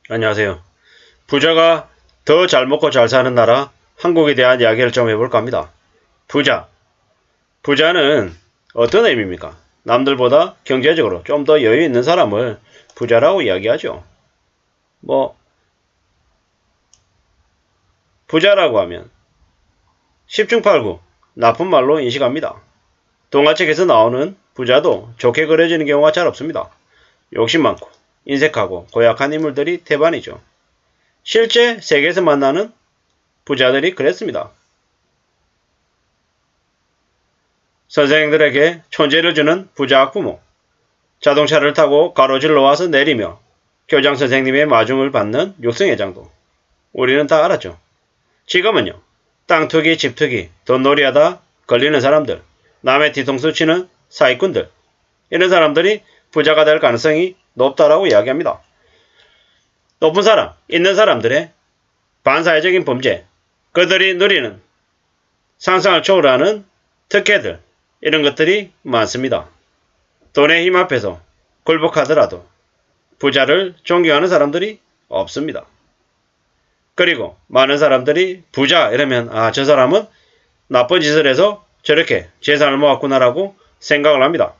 안녕하세요. 부자가 더 잘 먹고 잘 사는 나라 한국에 대한 이야기를 좀 해볼까 합니다. 부자. 부자는 어떤 의미입니까? 남들보다 경제적으로 좀 더 여유 있는 사람을 부자라고 이야기하죠. 부자라고 하면 10중팔구 나쁜 말로 인식합니다. 동화책에서 나오는 부자도 좋게 그려지는 경우가 잘 없습니다. 욕심 많고 인색하고 고약한 인물들이 태반이죠. 실제 세계에서 만나는 부자들이 그랬습니다. 선생들에게 촌제를 주는 부자 학부모, 자동차를 타고 가로질러 와서 내리며 교장 선생님의 마중을 받는 육성회장도 우리는 다 알았죠. 지금은요. 땅 투기, 집 투기, 돈놀이 하다 걸리는 사람들, 남의 뒤통수 치는 사기꾼들, 이런 사람들이 부자가 될 가능성이 높다라고 이야기합니다. 높은 사람, 있는 사람들의 반사회적인 범죄, 그들이 누리는 상상을 초월하는 특혜들, 이런 것들이 많습니다. 돈의 힘 앞에서 굴복하더라도 부자를 존경하는 사람들이 없습니다. 그리고 많은 사람들이 부자 이러면 저 사람은 나쁜 짓을 해서 저렇게 재산을 모았구나라고 생각을 합니다.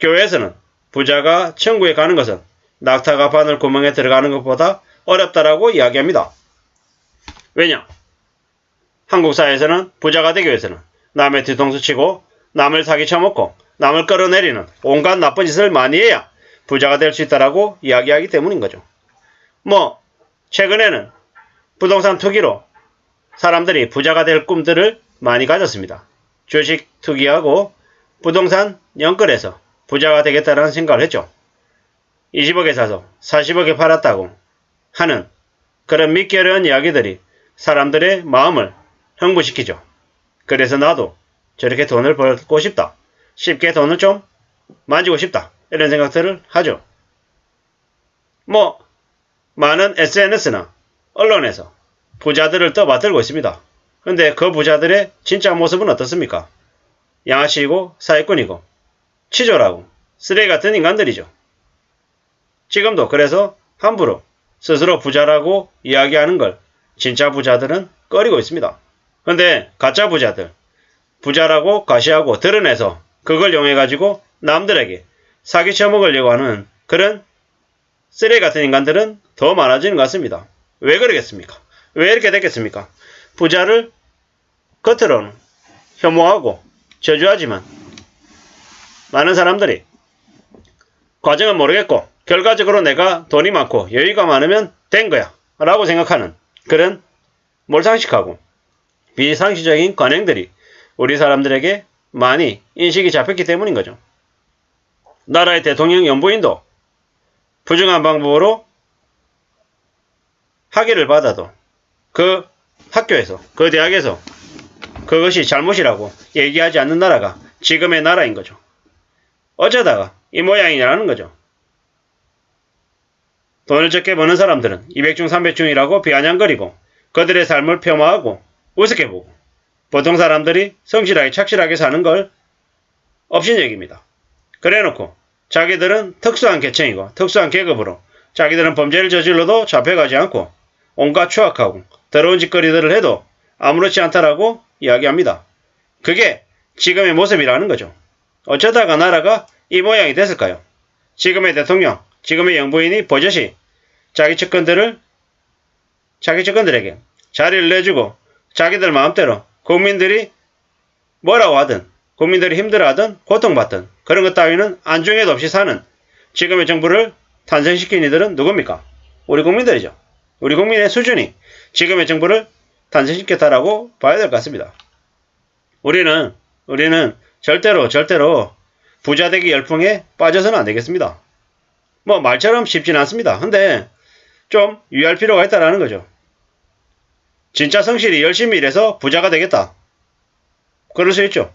교회에서는 부자가 천국에 가는 것은 낙타가 바늘 구멍에 들어가는 것보다 어렵다라고 이야기합니다. 왜냐? 한국 사회에서는 부자가 되기 위해서는 남의 뒤통수 치고 남을 사기 쳐먹고 남을 끌어내리는 온갖 나쁜 짓을 많이 해야 부자가 될 수 있다라고 이야기하기 때문인 거죠. 최근에는 부동산 투기로 사람들이 부자가 될 꿈들을 많이 가졌습니다. 주식 투기하고 부동산 연끌해서 부자가 되겠다는 생각을 했죠. 20억에 사서 40억에 팔았다고 하는 그런 믿기 어려운 이야기들이 사람들의 마음을 흥분시키죠. 그래서 나도 저렇게 돈을 벌고 싶다. 쉽게 돈을 좀 만지고 싶다. 이런 생각들을 하죠. 많은 SNS나 언론에서 부자들을 떠받들고 있습니다. 근데 그 부자들의 진짜 모습은 어떻습니까? 양아치이고 사기꾼이고 치졸하고 쓰레기 같은 인간들이죠. 지금도 그래서 함부로 스스로 부자라고 이야기하는 걸 진짜 부자들은 꺼리고 있습니다. 근데 가짜 부자들, 부자라고 가시하고 드러내서 그걸 이용해가지고 남들에게 사기 쳐먹으려고 하는 그런 쓰레기 같은 인간들은 더 많아지는 것 같습니다. 왜 그러겠습니까? 왜 이렇게 됐겠습니까? 부자를 겉으로는 혐오하고 저주하지만 많은 사람들이 과정은 모르겠고 결과적으로 내가 돈이 많고 여유가 많으면 된 거야 라고 생각하는 그런 몰상식하고 비상식적인 관행들이 우리 사람들에게 많이 인식이 잡혔기 때문인 거죠. 나라의 대통령 연부인도 부정한 방법으로 학위를 받아도 그 학교에서 그 대학에서 그것이 잘못이라고 얘기하지 않는 나라가 지금의 나라인 거죠. 어쩌다가 이 모양이냐는 거죠. 돈을 적게 버는 사람들은 200중 300중이라고 비아냥거리고 그들의 삶을 폄하하고 우습게 보고 보통 사람들이 성실하게 착실하게 사는 걸 업신여깁니다. 그래놓고 자기들은 특수한 계층이고 특수한 계급으로 자기들은 범죄를 저질러도 잡혀가지 않고 온갖 추악하고 더러운 짓거리들을 해도 아무렇지 않다라고 이야기합니다. 그게 지금의 모습이라는 거죠. 어쩌다가 나라가 이 모양이 됐을까요? 지금의 대통령, 지금의 영부인이 버젓이 자기 측근들에게 자리를 내주고 자기들 마음대로 국민들이 뭐라고 하든 국민들이 힘들어하든 고통받든 그런 것 따위는 안중에도 없이 사는 지금의 정부를 탄생시킨 이들은 누굽니까? 우리 국민들이죠. 우리 국민의 수준이 지금의 정부를 탄생시켰다라고 봐야 될 것 같습니다. 우리는 절대로 부자되기 열풍에 빠져서는 안 되겠습니다. 말처럼 쉽진 않습니다. 근데 좀 유의할 필요가 있다라는 거죠. 진짜 성실히 열심히 일해서 부자가 되겠다. 그럴 수 있죠.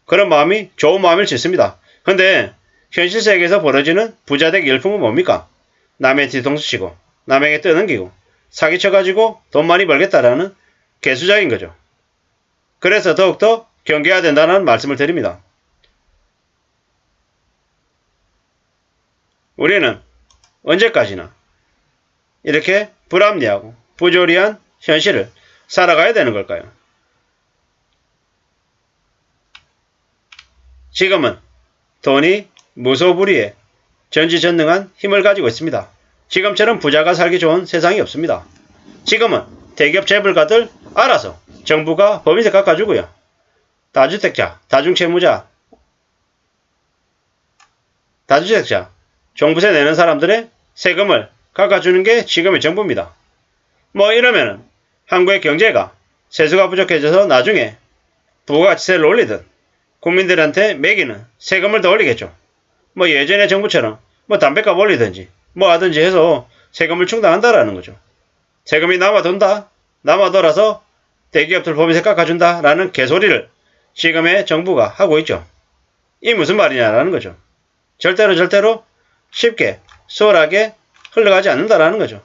그런 마음이 좋은 마음일 수 있습니다. 근데 현실 세계에서 벌어지는 부자되기 열풍은 뭡니까? 남의 뒤통수 치고 남에게 떠넘기고 사기쳐가지고 돈 많이 벌겠다라는 개수작인 거죠. 그래서 더욱더 경계해야 된다는 말씀을 드립니다. 우리는 언제까지나 이렇게 불합리하고 부조리한 현실을 살아가야 되는 걸까요? 지금은 돈이 무소불위에 전지전능한 힘을 가지고 있습니다. 지금처럼 부자가 살기 좋은 세상이 없습니다. 지금은 대기업 재벌가들 알아서 정부가 법인세 깎아주고요. 다주택자, 다중채무자, 종부세 내는 사람들의 세금을 깎아주는 게 지금의 정부입니다. 뭐 이러면은 한국의 경제가 세수가 부족해져서 나중에 부가가치세를 올리든 국민들한테 매기는 세금을 더 올리겠죠. 뭐 예전의 정부처럼 뭐 담배값 올리든지 뭐 하든지 해서 세금을 충당한다라는 거죠. 세금이 남아돈다. 남아돌아서 대기업들 법인세 깎아준다. 라는 개소리를 지금의 정부가 하고 있죠. 이 무슨 말이냐라는 거죠. 절대로 쉽게 수월하게 흘러가지 않는다라는 거죠.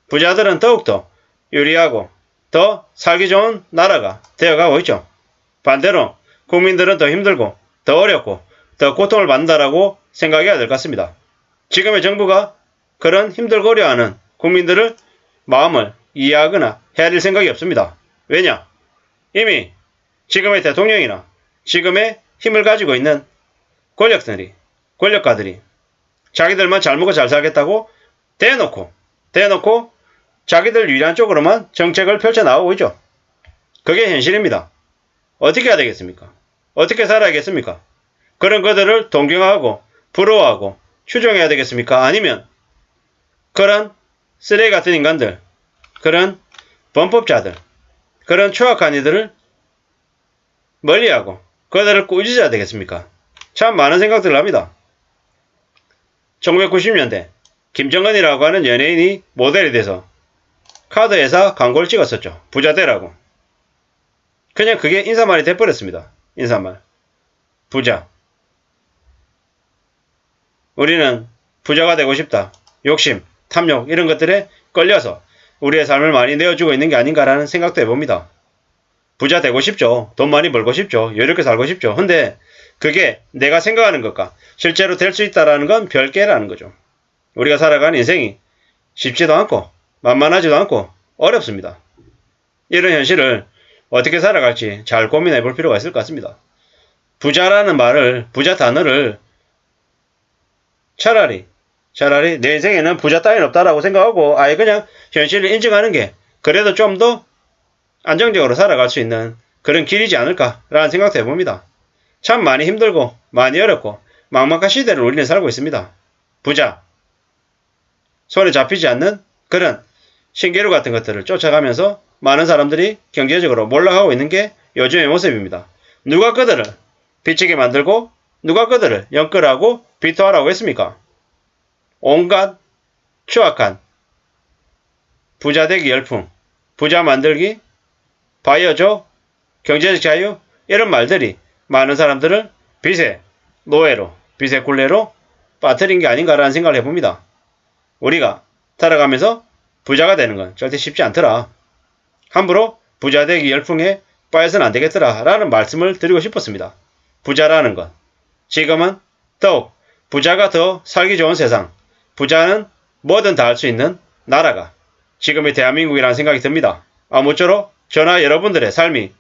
부자들은 더욱더 유리하고 더 살기 좋은 나라가 되어가고 있죠. 반대로 국민들은 더 힘들고 더 어렵고 더 고통을 받는다라고 생각해야 될 것 같습니다. 지금의 정부가 그런 힘들고 어려워하는 국민들을 마음을 이해하거나 헤아릴 생각이 없습니다. 왜냐? 이미 지금의 대통령이나 지금의 힘을 가지고 있는 권력가들이 자기들만 잘 먹고 잘 살겠다고 대놓고 자기들 유리한 쪽으로만 정책을 펼쳐나오고 있죠. 그게 현실입니다. 어떻게 해야 되겠습니까? 어떻게 살아야겠습니까? 그런 그들을 동경하고 부러워하고 추종해야 되겠습니까? 아니면 그런 쓰레기 같은 인간들, 그런 범법자들, 그런 추악한 이들을 멀리하고 그들을 꾸짖어야 되겠습니까? 참 많은 생각들을 합니다. 1990년대 김정은이라고 하는 연예인이 모델이 돼서 카드회사 광고를 찍었었죠. 부자 되라고. 그냥 그게 인사말이 돼버렸습니다. 인사말. 부자. 우리는 부자가 되고 싶다. 욕심, 탐욕 이런 것들에 끌려서 우리의 삶을 많이 내어주고 있는 게 아닌가라는 생각도 해봅니다. 부자 되고 싶죠. 돈 많이 벌고 싶죠. 여유롭게 살고 싶죠. 근데 그게 내가 생각하는 것과 실제로 될 수 있다는 건 별개라는 거죠. 우리가 살아가는 인생이 쉽지도 않고 만만하지도 않고 어렵습니다. 이런 현실을 어떻게 살아갈지 잘 고민해 볼 필요가 있을 것 같습니다. 부자라는 말을, 부자 단어를 차라리 내 인생에는 부자 따위는 없다라고 생각하고 아예 그냥 현실을 인정하는 게 그래도 좀 더 안정적으로 살아갈 수 있는 그런 길이지 않을까라는 생각도 해봅니다. 참 많이 힘들고 많이 어렵고 막막한 시대를 우리는 살고 있습니다. 부자, 손에 잡히지 않는 그런 신기루 같은 것들을 쫓아가면서 많은 사람들이 경제적으로 몰락하고 있는 게 요즘의 모습입니다. 누가 그들을 빚지게 만들고 누가 그들을 영끌하고 비토하라고 했습니까? 온갖 추악한 부자되기 열풍, 부자 만들기, 바이어족, 경제적 자유 이런 말들이 많은 사람들을 빚의 노예로, 빚의 굴레로 빠뜨린 게 아닌가라는 생각을 해봅니다. 우리가 살아가면서 부자가 되는 건 절대 쉽지 않더라. 함부로 부자 되기 열풍에 빠져서는 안 되겠더라 라는 말씀을 드리고 싶었습니다. 부자라는 건 지금은 더욱 부자가 더 살기 좋은 세상, 부자는 뭐든 다 할 수 있는 나라가 지금의 대한민국이라는 생각이 듭니다. 아무쪼록 저나 여러분들의 삶이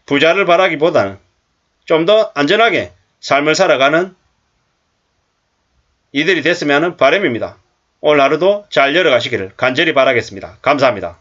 부자를 바라기보다는 좀 더 안전하게 삶을 살아가는 이들이 됐으면 하는 바람입니다. 오늘 하루도 잘 열어가시기를 간절히 바라겠습니다. 감사합니다.